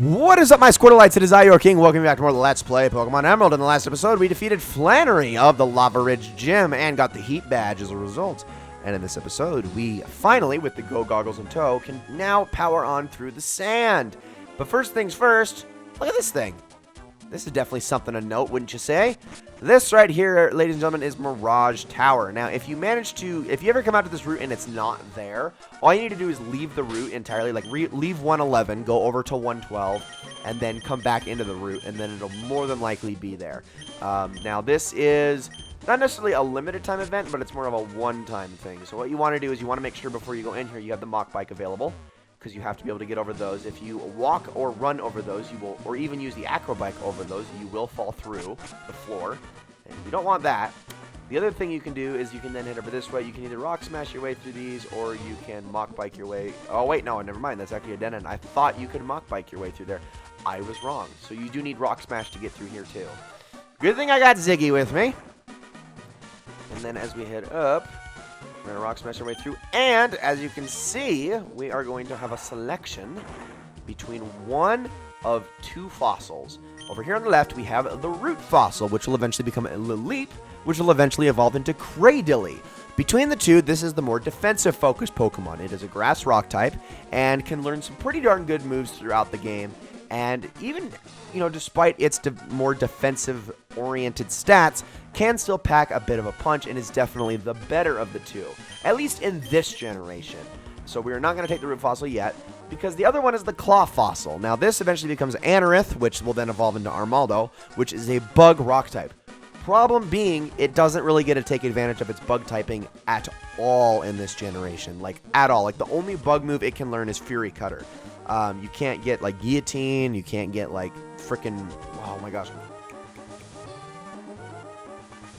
What is up, my Squirtleites? It is I, your king. Welcome back to more Let's Play Pokemon Emerald. In the last episode, we defeated Flannery of the Lava Ridge Gym and got the Heat Badge as a result. And in this episode, we finally, with the Go Goggles in tow, can now power on through the sand. But first things first, look at this thing. This is definitely something to note, wouldn't you say? This right here, ladies and gentlemen, is Mirage Tower. Now, if you ever come out to this route and it's not there, all you need to do is leave the route entirely, like leave 111, go over to 112, and then come back into the route, and then it'll more than likely be there. Now, this is not necessarily a limited time event, but it's more of a one-time thing. So what you want to do is you want to make sure before you go in here you have the Mach Bike available, because you have to be able to get over those. If you walk or run over those, you will, or even use the acro bike over those, you will fall through the floor, and you don't want that. The other thing you can do is you can then head over this way. You can either rock smash your way through these, or you can Mach Bike your way. Oh wait, no, never mind. That's actually a dead end. I thought you could Mach Bike your way through there. I was wrong. So you do need rock smash to get through here too. Good thing I got Ziggy with me. And then as we head up, we're going to rock smash our way through, and as you can see, we are going to have a selection between one of two fossils. Over here on the left, we have the Root Fossil, which will eventually become a Lilip, which will eventually evolve into Cradily. Between the two, this is the more defensive-focused Pokemon. It is a Grass-Rock type, and can learn some pretty darn good moves throughout the game. And even, despite its more defensive-oriented stats, can still pack a bit of a punch and is definitely the better of the two, at least in this generation. So we are not going to take the Root Fossil yet, because the other one is the Claw Fossil. Now this eventually becomes Anorith, which will then evolve into Armaldo, which is a Bug Rock type. Problem being, it doesn't really get to take advantage of its bug typing at all in this generation, like at all. Like the only bug move it can learn is Fury Cutter. You can't get like Guillotine, you can't get like frickin', oh my gosh.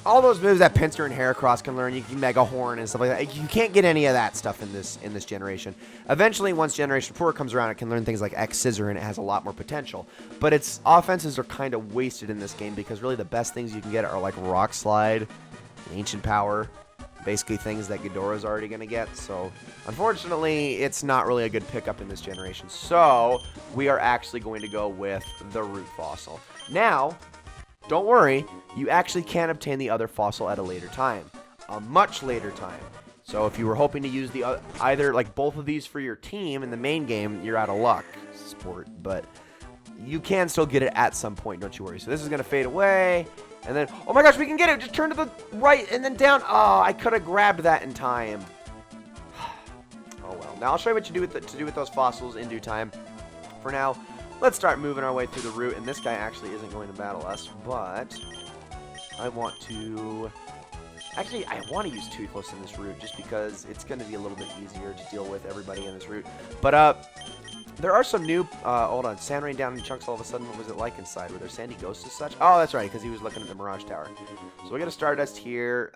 All those moves that Pinsir and Heracross can learn, you can Mega Horn and stuff like that. You can't get any of that stuff in this generation. Eventually, once Generation 4 comes around, it can learn things like X-Scissor, and it has a lot more potential. But its offenses are kind of wasted in this game, because really the best things you can get are like Rock Slide, Ancient Power, basically things that Ghidorah's already going to get. So, unfortunately, it's not really a good pickup in this generation. So, we are actually going to go with the Root Fossil. Now, don't worry, you actually can obtain the other fossil at a later time. A much later time. So if you were hoping to use the either like both of these for your team in the main game, you're out of luck, sport. But you can still get it at some point, don't you worry. So this is going to fade away. And then, oh my gosh, we can get it. Just turn to the right and then down. Oh, I could have grabbed that in time. Oh well. Now I'll show you what you do with those fossils in due time. For now, let's start moving our way through the route, and this guy actually isn't going to battle us, but I want to... Actually, I want to use Toothless in this route, just because it's going to be a little bit easier to deal with everybody in this route. But, there are some new... hold on, Sand rained down in chunks all of a sudden. What was it like inside? Were there sandy ghosts as such? Oh, that's right, because he was looking at the Mirage Tower. So we got a Stardust here,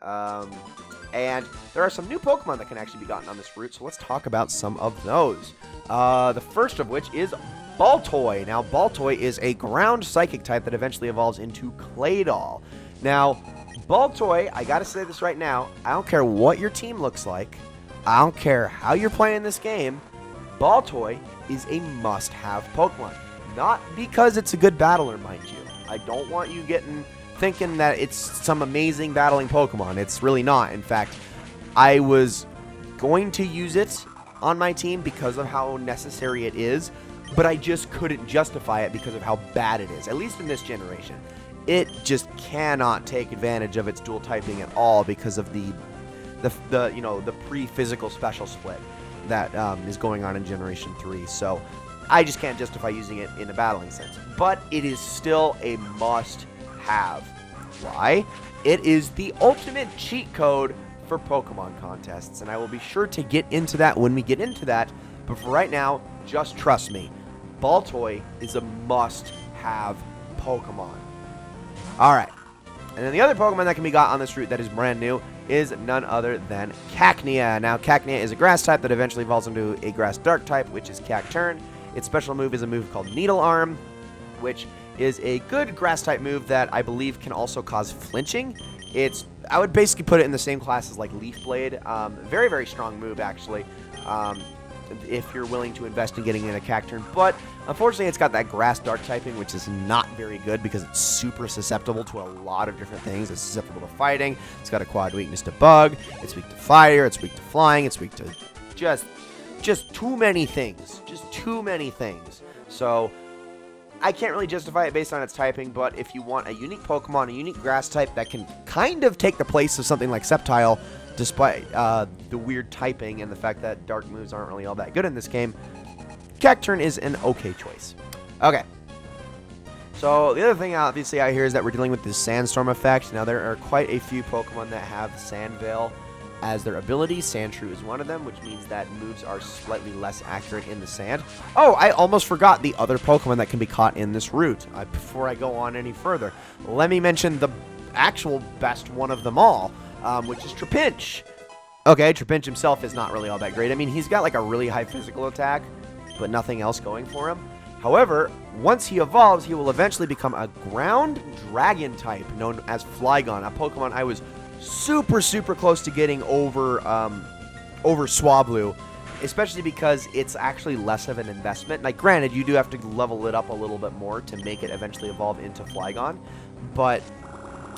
and there are some new Pokemon that can actually be gotten on this route, so let's talk about some of those. The first of which is Baltoy. Now, Baltoy is a ground psychic type that eventually evolves into Claydol. Now, Baltoy, I gotta say this right now, I don't care what your team looks like, I don't care how you're playing this game, Baltoy is a must-have Pokemon. Not because it's a good battler, mind you. I don't want you thinking that it's some amazing battling Pokemon. It's really not. In fact, I was going to use it on my team because of how necessary it is, but I just couldn't justify it because of how bad it is, at least in this generation. It just cannot take advantage of its dual typing at all because of the pre-physical special split that is going on in Generation 3. So I just can't justify using it in a battling sense. But it is still a must-have. Why? It is the ultimate cheat code for Pokemon contests, and I will be sure to get into that when we get into that. But for right now, just trust me, Baltoy is a must-have Pokemon. Alright, and then the other Pokemon that can be got on this route that is brand new is none other than Cacnea. Now, Cacnea is a grass type that eventually evolves into a grass dark type, which is Cacturn. Its special move is a move called Needle Arm, which is a good grass type move that I believe can also cause flinching. I would basically put it in the same class as like Leaf Blade. Very, very strong move, actually. if you're willing to invest in getting in a Cacturne. But unfortunately, it's got that grass dark typing, which is not very good because it's super susceptible to a lot of different things. It's susceptible to fighting. It's got a quad weakness to bug. It's weak to fire. It's weak to flying. It's weak to just too many things. Just too many things. So I can't really justify it based on its typing, but if you want a unique Pokemon, a unique grass type that can kind of take the place of something like Sceptile, despite the weird typing and the fact that dark moves aren't really all that good in this game, Cacturne is an okay choice. Okay. So the other thing obviously out here is that we're dealing with this Sandstorm effect. Now there are quite a few Pokemon that have Sand Veil as their ability. Sandshrew is one of them, which means that moves are slightly less accurate in the sand. Oh, I almost forgot the other Pokemon that can be caught in this route. Before I go on any further, let me mention the actual best one of them all, which is Trapinch. Okay, Trapinch himself is not really all that great. I mean, he's got like a really high physical attack, but nothing else going for him. However, once he evolves, he will eventually become a ground dragon type known as Flygon, a Pokemon I was super close to getting over Swablu, especially because it's actually less of an investment. Like, granted, you do have to level it up a little bit more to make it eventually evolve into Flygon, but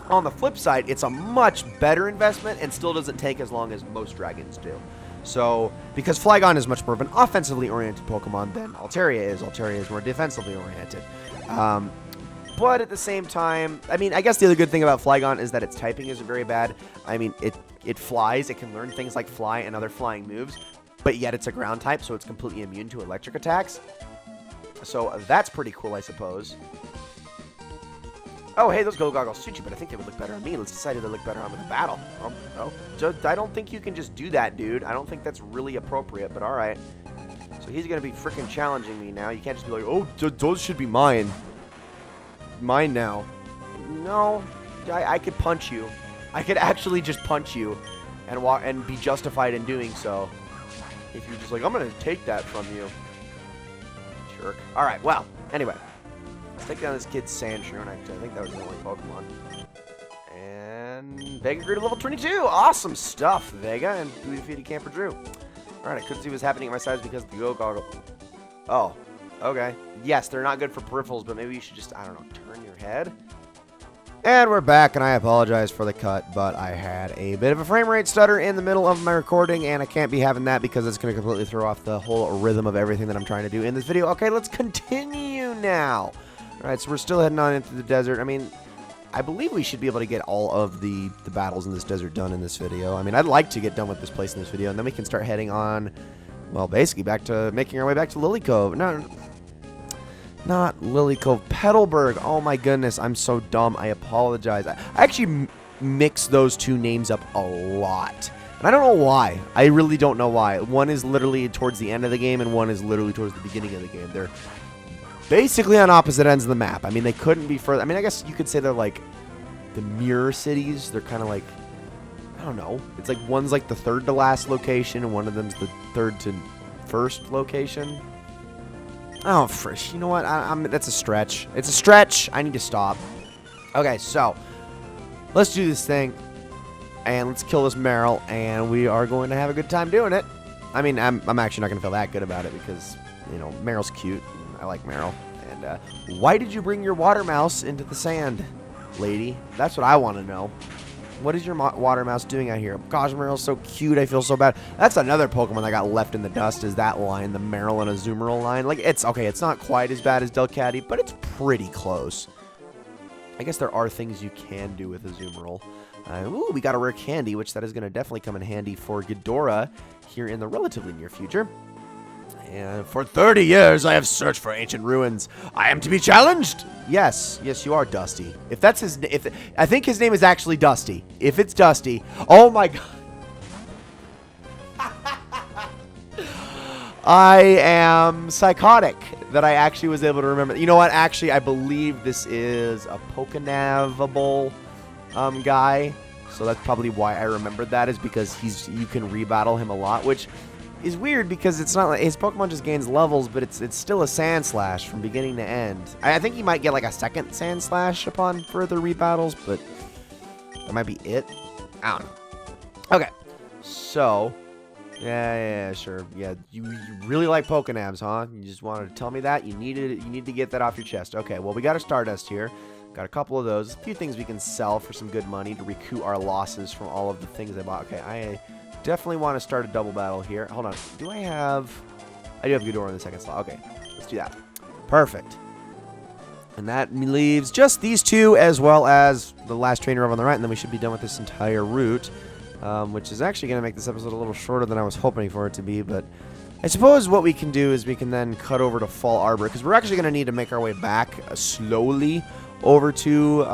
on the flip side, it's a much better investment and still doesn't take as long as most dragons do. So, because Flygon is much more of an offensively oriented Pokemon than Altaria is. Altaria is more defensively oriented. But at the same time, I mean, I guess the other good thing about Flygon is that its typing isn't very bad. I mean, it flies. It can learn things like fly and other flying moves, but yet it's a ground type, so it's completely immune to electric attacks. So that's pretty cool, I suppose. Oh, hey, those go goggles suit you, but I think they would look better on me. Let's decide if they look better on me in the battle. Oh, I don't think you can just do that, dude. I don't think that's really appropriate, but all right. So he's going to be freaking challenging me now. You can't just be like, oh, those should be mine. Mine now. No, I could punch you. I could actually just punch you and walk and be justified in doing so. If you're just like, I'm going to take that from you. Jerk. All right, well, anyway. Let's take down this kid's Sandshrew, and I think that was the only Pokemon. And Vega grew to level 22. Awesome stuff, Vega. And we defeated Camper Drew. Alright, I couldn't see what was happening at my sides because of the Go Goggle. Oh, okay. Yes, they're not good for peripherals, but maybe you should just, I don't know, turn your head. And we're back, and I apologize for the cut, but I had a bit of a frame rate stutter in the middle of my recording, and I can't be having that because it's going to completely throw off the whole rhythm of everything that I'm trying to do in this video. Okay, let's continue now. Alright, so we're still heading on into the desert. I mean, I believe we should be able to get all of the battles in this desert done in this video. I mean, I'd like to get done with this place in this video, and then we can start heading on, well, basically back to making our way back to Lily Cove. No, not Lily Cove. Petalburg. Oh, my goodness. I'm so dumb. I apologize. I actually mix those two names up a lot. And I don't know why. I really don't know why. One is literally towards the end of the game, and one is literally towards the beginning of the game. They're basically on opposite ends of the map. I mean, they couldn't be further. I mean, I guess you could say they're like the mirror cities. They're kind of like, I don't know. It's like one's like the third to last location, and one of them's the third to first location. Oh, frish. You know what? That's a stretch. It's a stretch. I need to stop. Okay, so let's do this thing, and let's kill this Meryl, and we are going to have a good time doing it. I mean, I'm actually not going to feel that good about it because, you know, Meryl's cute. I like Meryl. And why did you bring your water mouse into the sand, lady? That's what I want to know. What is your water mouse doing out here? Gosh, Meryl's so cute. I feel so bad. That's another Pokemon that got left in the dust is that line, the Meryl and Azumarill line. Like, it's okay. It's not quite as bad as Delcatty, but it's pretty close. I guess there are things you can do with Azumarill. Ooh, we got a rare candy, which that is going to definitely come in handy for Ghidorah here in the relatively near future. And for 30 years, I have searched for ancient ruins. I am to be challenged. Yes, you are Dusty. If that's his, I think his name is actually Dusty. If it's Dusty, oh my god, I am psychotic that I actually was able to remember. You know what? Actually, I believe this is a Pokénavable guy. So that's probably why I remembered that, is because you can rebattle him a lot, which is weird because it's not like his Pokemon just gains levels, but it's still a Sandslash from beginning to end. I think he might get like a second Sandslash upon further rebattles, but that might be it. I don't know. Okay, so Yeah, sure. Yeah, you really like Pokénabs, huh? You just wanted to tell me that? You need to get that off your chest. Okay, well, we got a Stardust here. Got a couple of those. A few things we can sell for some good money to recoup our losses from all of the things I bought. Okay, I definitely want to start a double battle here. Hold on. Do I have... I do have Ghidorah in the second slot. Okay, let's do that. Perfect. And that leaves just these two as well as the last trainer over on the right, and then we should be done with this entire route. Which is actually going to make this episode a little shorter than I was hoping for it to be, but I suppose what we can do is we can then cut over to Fallarbor, because we're actually going to need to make our way back slowly over to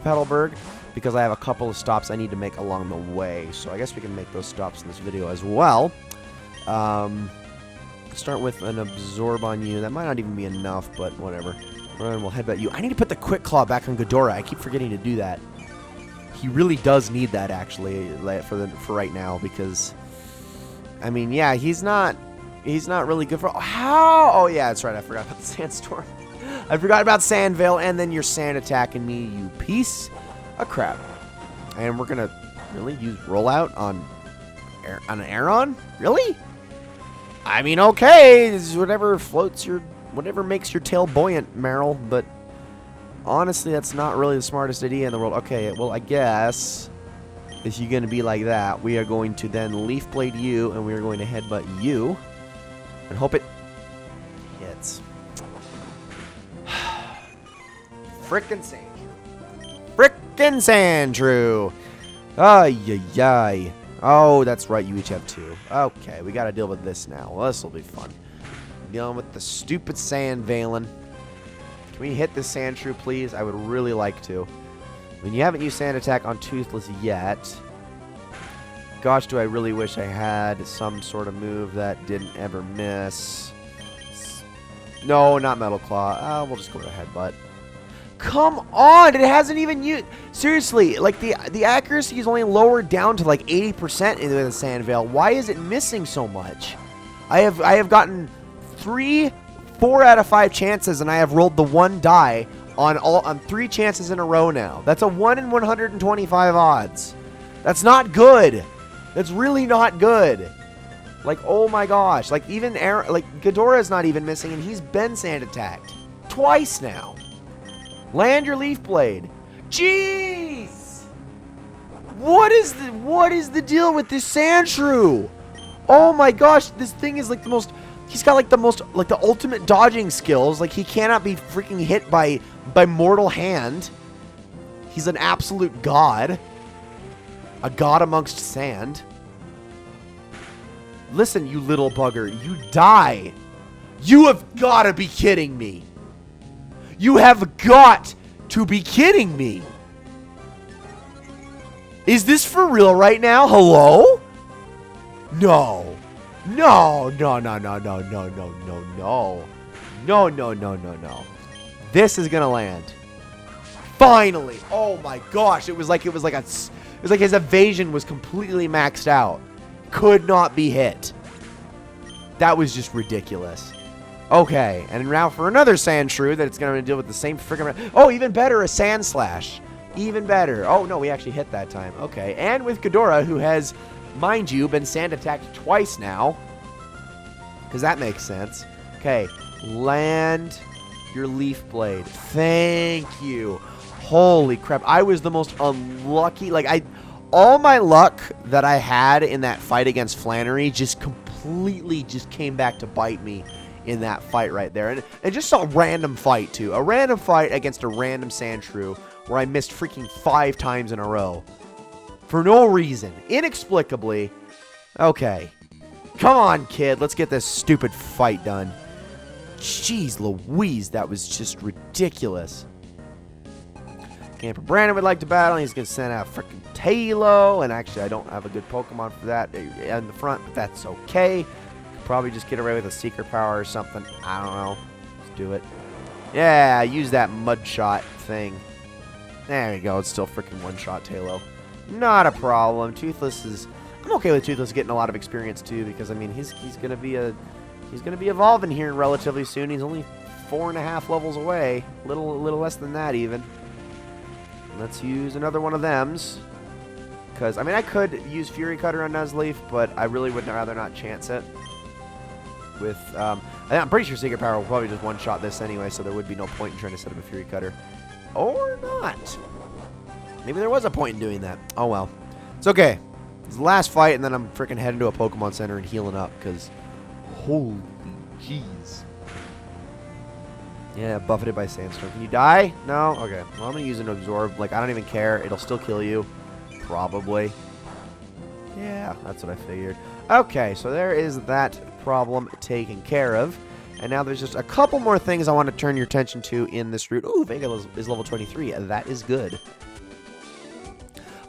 Petalburg, because I have a couple of stops I need to make along the way. So I guess we can make those stops in this video as well. Start with an Absorb on you. That might not even be enough, but whatever. And we'll headbutt you. I need to put the Quick Claw back on Ghidorah. I keep forgetting to do that. He really does need that, actually, for right now, because, I mean, yeah, he's not really good for... How? Oh, yeah, that's right. I forgot about the Sandstorm. I forgot about Sandvale, and then you're sand attacking me, you piece of crap. And we're going to really use Rollout on an Aeron? Really? I mean, okay, this is whatever makes your tail buoyant, Meryl, but... honestly, that's not really the smartest idea in the world. Okay, well, I guess if you're going to be like that, we are going to then Leaf Blade you, and we are going to headbutt you, and hope it hits. Frickin' Sandshrew. Frickin' Sandshrew. Ay. Oh, that's right, you each have two. Okay, we got to deal with this now. Well, this will be fun. Dealing with the stupid Sandvalen. Can we hit this Sandshrew, please? I would really like to. I mean, you haven't used Sand Attack on Toothless yet. Gosh, do I really wish I had some sort of move that didn't ever miss. No, not Metal Claw. We'll just go to Headbutt. Come on! It hasn't even used... Seriously, like, the accuracy is only lowered down to, like, 80% in the Sandvale. Why is it missing so much? I have gotten 4 out of 5 chances, and I have rolled the 1 die on 3 chances in a row now. That's a 1 in 125 odds. That's not good. That's really not good. Like, oh my gosh. Like, even Ghidorah's not even missing, and he's been sand attacked twice now. Land your Leaf Blade. Jeez! What is the deal with this Sandshrew? Oh my gosh, this thing is like the most... He's got like the ultimate dodging skills. Like, he cannot be freaking hit by mortal hand. He's an absolute god. A god amongst sand. Listen, you little bugger, you die. You have got to be kidding me. You have got to be kidding me. Is this for real right now? Hello? No. No. This is gonna land. Finally. Oh my gosh. It was like his evasion was completely maxed out. Could not be hit. That was just ridiculous. Okay, and now for another Sandshrew that it's going to deal with the same freaking... Oh, even better, a Sand Slash. Even better. Oh, no, we actually hit that time. Okay, and with Ghidorah, who has, mind you, been sand attacked twice now. Because that makes sense. Okay, land your Leaf Blade. Thank you. Holy crap, I was the most unlucky... all my luck that I had in that fight against Flannery just completely just came back to bite me in that fight right there. And just a random fight, too. A random fight against a random Sandshrew where I missed freaking 5 times in a row. For no reason. Inexplicably. Okay. Come on, kid. Let's get this stupid fight done. Jeez Louise, that was just ridiculous. Camper Brandon would like to battle. He's going to send out freaking Talo. And actually, I don't have a good Pokemon for that in the front, but that's okay. Probably just get away with a Secret Power or something. I don't know. Let's do it. Yeah, use that Mud Shot thing. There we go. It's still freaking one-shot Talo. Not a problem. Toothless is... I'm okay with Toothless getting a lot of experience too, because I mean he's gonna be evolving here relatively soon. He's only 4.5 levels away. Little less than that even. Let's use another one of thems. Because, I mean, I could use Fury Cutter on Nuzleaf, but I really would rather not chance it. With, I'm pretty sure Secret Power will probably just one-shot this anyway, so there would be no point in trying to set up a Fury Cutter. Or not. Maybe there was a point in doing that. Oh, well. It's okay. It's the last fight, and then I'm freaking heading to a Pokemon Center and healing up, because holy jeez. Yeah, buffeted by Sandstorm. Can you die? No? Okay. Well, I'm going to use an Absorb. Like, I don't even care. It'll still kill you. Probably. Yeah, that's what I figured. Okay, so there is that problem taken care of. And now there's just a couple more things I want to turn your attention to in this route. Ooh, Vega is level 23. That is good.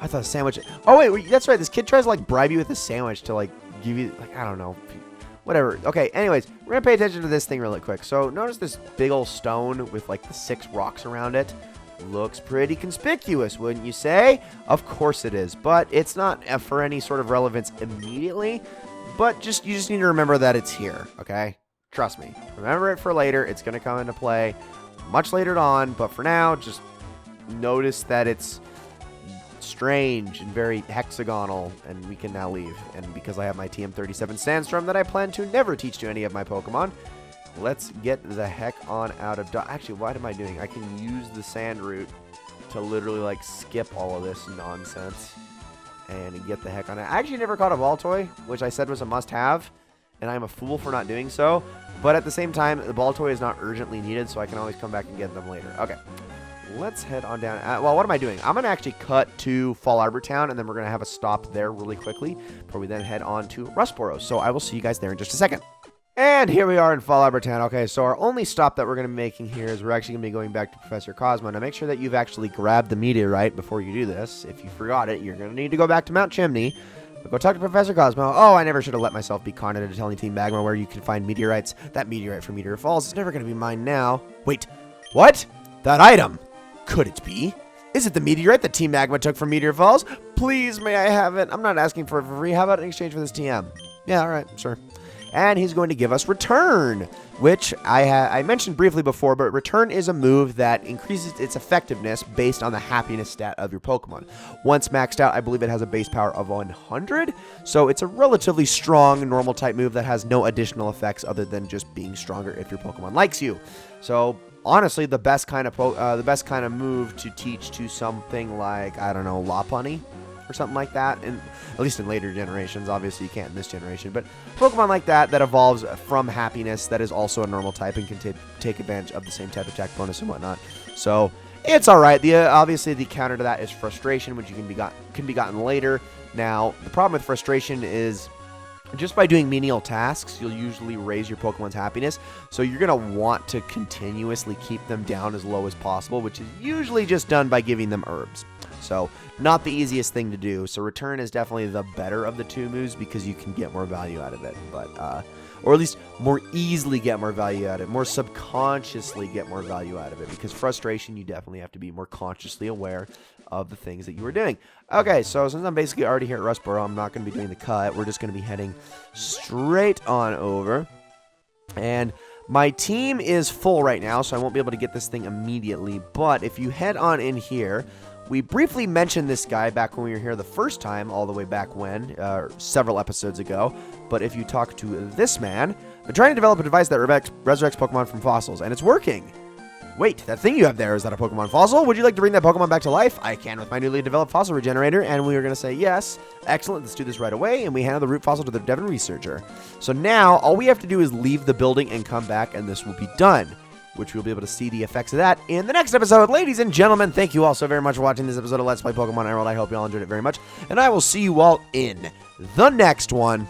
I thought a sandwich... Oh, wait, that's right. This kid tries to, like, bribe you with a sandwich to, like, give you... Like, I don't know. Whatever. Okay, anyways, we're going to pay attention to this thing really quick. So, notice this big old stone with, like, the 6 rocks around it. Looks pretty conspicuous, wouldn't you say? Of course it is, but it's not for any sort of relevance immediately. But you just need to remember that it's here, okay? Trust me. Remember it for later. It's going to come into play much later on, but for now, just notice that it's strange and very hexagonal, and we can now leave. And because I have my TM37 Sandstorm that I plan to never teach to any of my Pokemon, let's get the heck on out of Dodge. Actually, what am I doing? I can use the sand route to literally, like, skip all of this nonsense and get the heck on it. I actually never caught a Baltoy, which I said was a must-have, and I'm a fool for not doing so. But at the same time, the Baltoy is not urgently needed, so I can always come back and get them later. Okay. Let's head on down. Well, what am I doing? I'm going to actually cut to Fallarbor Town, and then we're going to have a stop there really quickly before we then head on to Rustboro. So I will see you guys there in just a second. And here we are in Fallarbor Town. Okay, so our only stop that we're going to be making here is we're actually going to be going back to Professor Cosmo. Now, make sure that you've actually grabbed the meteorite before you do this. If you forgot it, you're going to need to go back to Mount Chimney. But go talk to Professor Cosmo. Oh, I never should have let myself be conned into telling Team Magma where you can find meteorites. That meteorite from Meteor Falls is never going to be mine now. Wait, what? That item? Could it be? Is it the meteorite that Team Magma took from Meteor Falls? Please, may I have it? I'm not asking for it for free. How about in exchange for this TM? Yeah, all right, sure. And he's going to give us Return, which I mentioned briefly before, but Return is a move that increases its effectiveness based on the happiness stat of your Pokemon. Once maxed out, I believe it has a base power of 100, so it's a relatively strong normal type move that has no additional effects other than just being stronger if your Pokemon likes you. So honestly, the best kind of move to teach to something like, I don't know, Lopunny or something like that, and at least in later generations. Obviously you can't in this generation, but Pokemon like that evolves from happiness, that is also a normal type and can take advantage of the same type attack bonus and whatnot. So it's all right. Obviously the counter to that is Frustration, which can be gotten later. Now the problem with Frustration is just by doing menial tasks, you'll usually raise your Pokemon's happiness, so you're going to want to continuously keep them down as low as possible, which is usually just done by giving them herbs. So, not the easiest thing to do. So, Return is definitely the better of the two moves because you can get more value out of it. But, or at least more easily get more value out of it. More subconsciously get more value out of it. Because Frustration, you definitely have to be more consciously aware of the things that you are doing. Okay, so since I'm basically already here at Rustboro, I'm not going to be doing the cut. We're just going to be heading straight on over. And my team is full right now, so I won't be able to get this thing immediately. But if you head on in here, we briefly mentioned this guy back when we were here the first time, all the way back when, several episodes ago. But if you talk to this man, they're trying to develop a device that resurrects Pokemon from fossils, and it's working. Wait, that thing you have there, is that a Pokemon fossil? Would you like to bring that Pokemon back to life? I can with my newly developed fossil regenerator, and we were going to say yes. Excellent, let's do this right away, and we hand the root fossil to the Devon researcher. So now, all we have to do is leave the building and come back, and this will be done, which we'll be able to see the effects of that in the next episode. Ladies and gentlemen, thank you all so very much for watching this episode of Let's Play Pokemon Emerald. I hope you all enjoyed it very much, and I will see you all in the next one.